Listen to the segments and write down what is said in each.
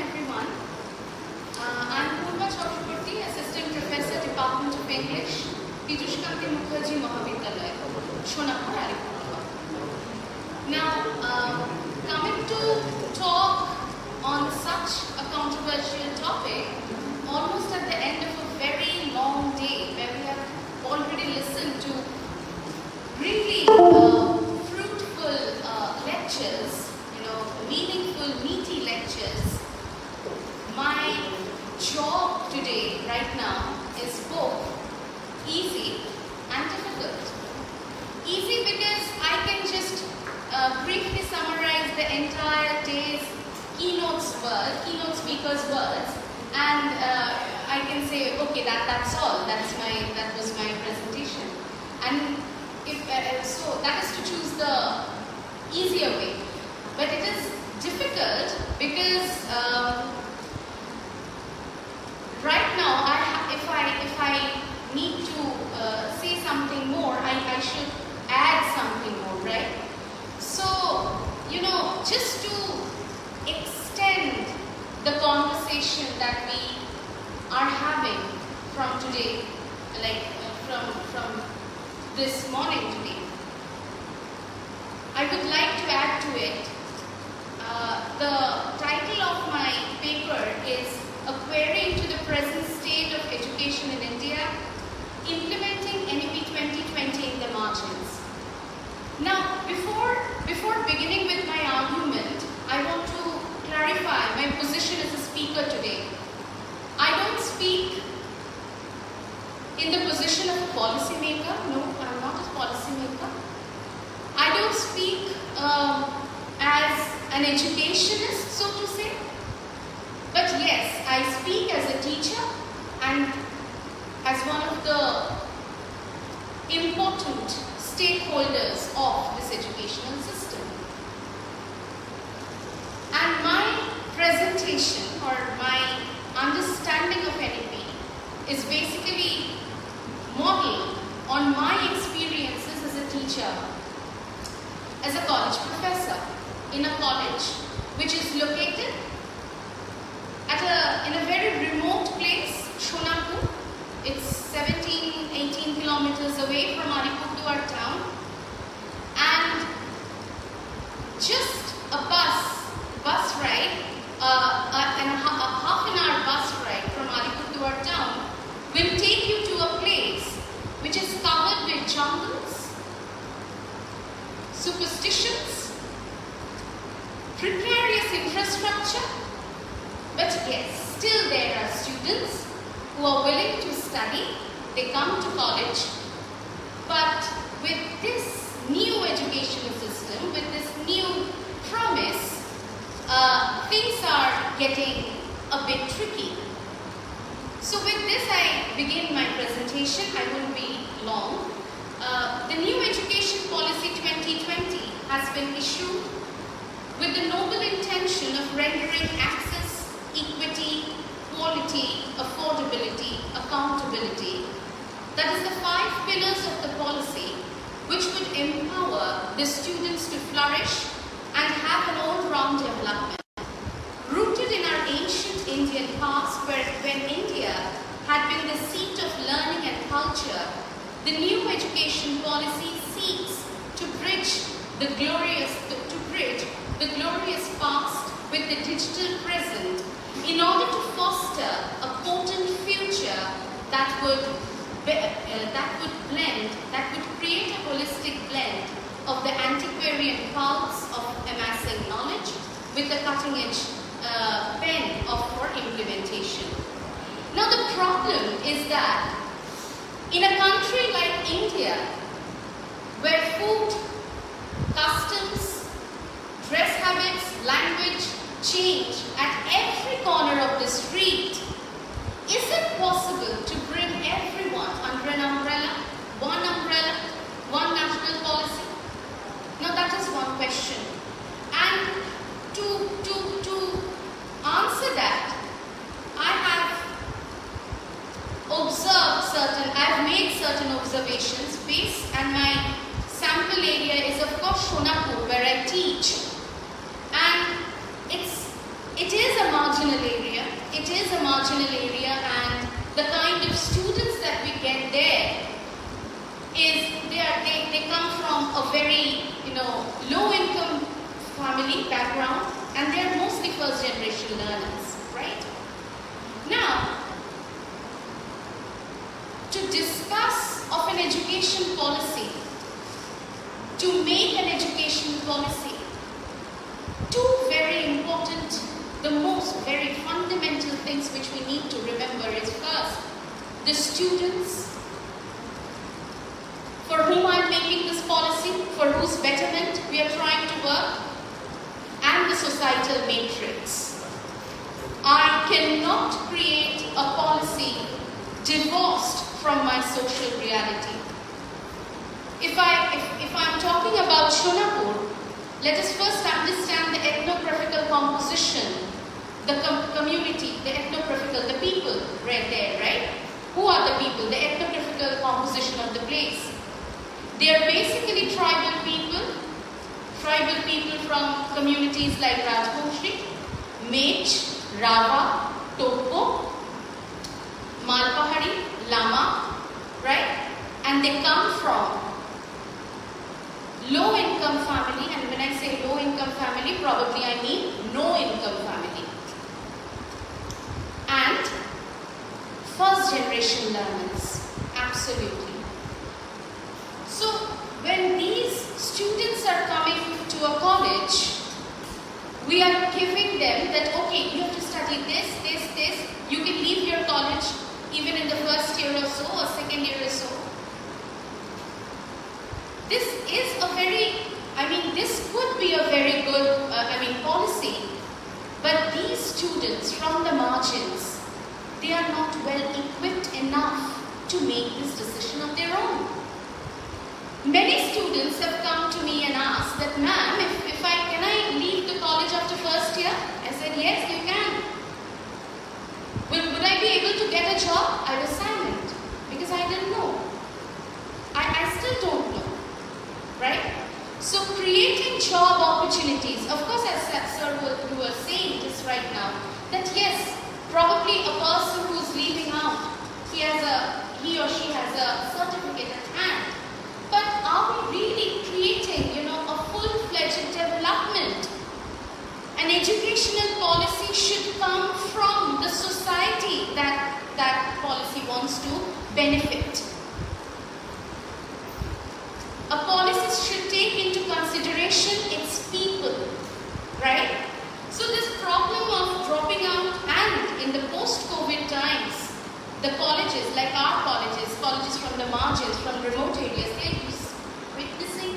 everyone. I'm Purba Chakraborty, Assistant Professor, Department of English, Mahavidyalaya, Sonapur, Alipurduar. Now, coming to talk on such a controversial topic, almost at the end of a very long day, where we have already listened to really fruitful lectures, meaningful, meaty lectures. My job today, right now, is both easy and difficult. Easy because I can just briefly summarize the entire day's keynote speaker's words, and I can say, okay, that's all. That was my presentation. And so that is to choose the easier way. But it is difficult because right now, if I need to say something more, I should add something more, right? So, just to extend the conversation that we are having from today, from this morning today, I would like to add to it. The title of my paper is A Query into the Present State of Education in India, Implementing NEP 2020 in the Margins. Now, before beginning with my argument, I want to clarify my position as a speaker today. I don't speak in the position of a policymaker. No, I'm not a policymaker. I don't speak as an educationist, so to say. But yes, I speak as a teacher and as one of the important stakeholders of this educational system. And my presentation or my understanding of NEP is basically modeled on my experiences as a teacher, as a college professor in a college which is located in a very remote place, Sonapur. It's 17-18 kilometers away from Alipurduar town, and just a bus ride, and a half an hour bus ride from Alipurduar town will take you to a place which is covered with jungles, superstitions, precarious infrastructure, but yes, still there are students who are willing to study. They come to college, but with this new educational system, with this new promise, things are getting a bit tricky. So with this, I begin my presentation. I won't be long. The new Education Policy 2020 has been issued with the noble intention of rendering access, equity, quality, affordability, accountability. That is the 5 pillars of the policy which would empower the students to flourish and have an all-round development. Rooted in our ancient Indian past, when India had been the seat of learning and culture, the new education policy seeks to bridge the glorious past with the digital present in order to foster a potent future that would create a holistic blend of the antiquarian pulse of amassing knowledge with the cutting-edge pen for implementation. Now the problem is that in a country like India, where food, customs, dress habits, language change at every corner of the street, is it possible to bring everyone under an umbrella, one national policy? Now that is one question. And to answer that, I've made certain observations based, and my sample area is of course Sonapur, where I teach. And it is a marginal a very, low income family background, and they are mostly first generation learners, right? Now, to discuss of an education policy, to make an education policy, two very important, the most very fundamental things which we need to remember is first, the students for whom I am making this policy, for whose betterment we are trying to work, and the societal matrix. I cannot create a policy divorced from my social reality. If I'm talking about Sonapur, let us first understand the ethnographical composition, the community, the ethnographical, the people right there, right? Who are the people? The ethnographical composition of the place. They are basically tribal people from communities like Rajbongshi, Mech, Rava, Topo, Malpahari, Lama, right? And they come from low-income family, and when I say low-income family, probably I mean no-income family. And first-generation learners, absolutely. So, when these students are coming to a college, we are giving them that, okay, you have to study this. You can leave your college even in the first year or so, or second year or so. This is a very, this could be a very good, policy. But these students from the margins, they are not well equipped enough to make this decision of their own. Many students have come to me and asked that, ma'am, can I leave the college after first year? I said, yes, you can. Would I be able to get a job? I was silent because I didn't know. I still don't know, right? So creating job opportunities, of course, as Sir you were saying this right now, that yes, probably a person who's leaving out, he or she has a certificate at hand. But are we really creating, a full-fledged development? An educational policy should come from the society that policy wants to benefit. A policy should take into consideration its people, right? So this problem of dropping out, and in the post-COVID times, the colleges, like our colleges from the margins, from remote areas, they are witnessing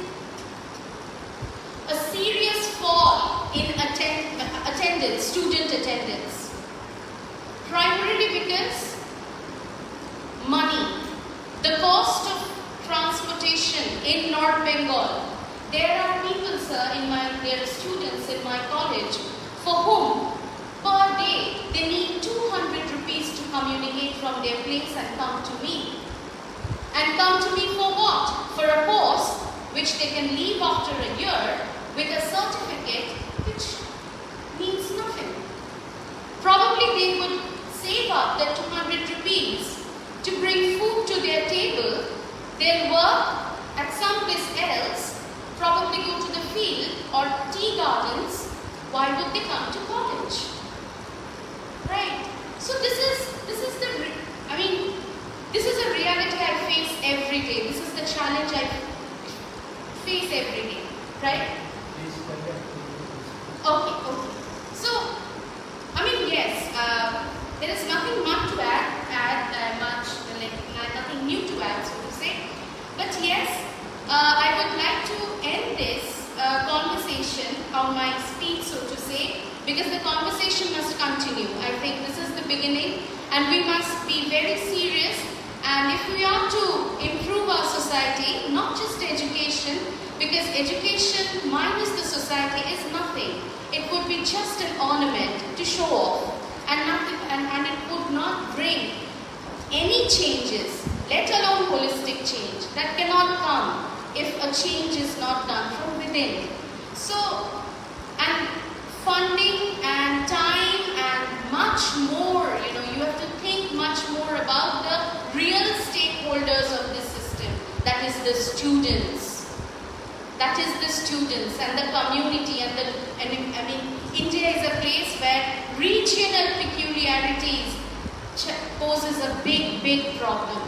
a serious fall in attendance, student attendance. Primarily because money, the cost of transportation in North Bengal. There are people, sir, there are students in my college for whom per day they need 200 rupees to communicate from their place and come to me. And come to me for what? For a course which they can leave after a year with a certificate which means nothing. Probably they would save up that 200 rupees to bring food to their table. They'll work at some place else, probably go to the field or tea gardens. Why would they come to college? Right? So this is a reality I face every day. This is the challenge I face every day. Right? Okay. So, yes, there is nothing much to nothing new to add, so to say. But yes, I would like to end this conversation on my speech, so to say, because the conversation must continue. I think this is the beginning, and we must be very serious. And if we are to improve our society, not just education, because education minus the society is nothing. It would be just an ornament to show off, and nothing, and it would not bring any changes, let alone holistic change. That cannot come if a change is not done from within. So, and funding and time and much more, you have to think much more about the real stakeholders of this system, that is the students. that is the students and the community and India is a place where regional peculiarities poses a big problem.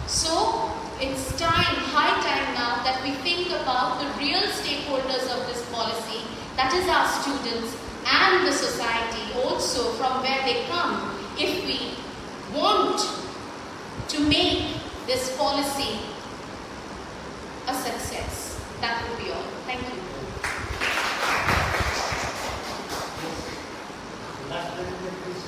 So it's high time now that we think about the real stakeholders of this policy, that is our students and the society also from where they come, if we want to make this policy a success. That would be all. Thank you. Last presentation, please.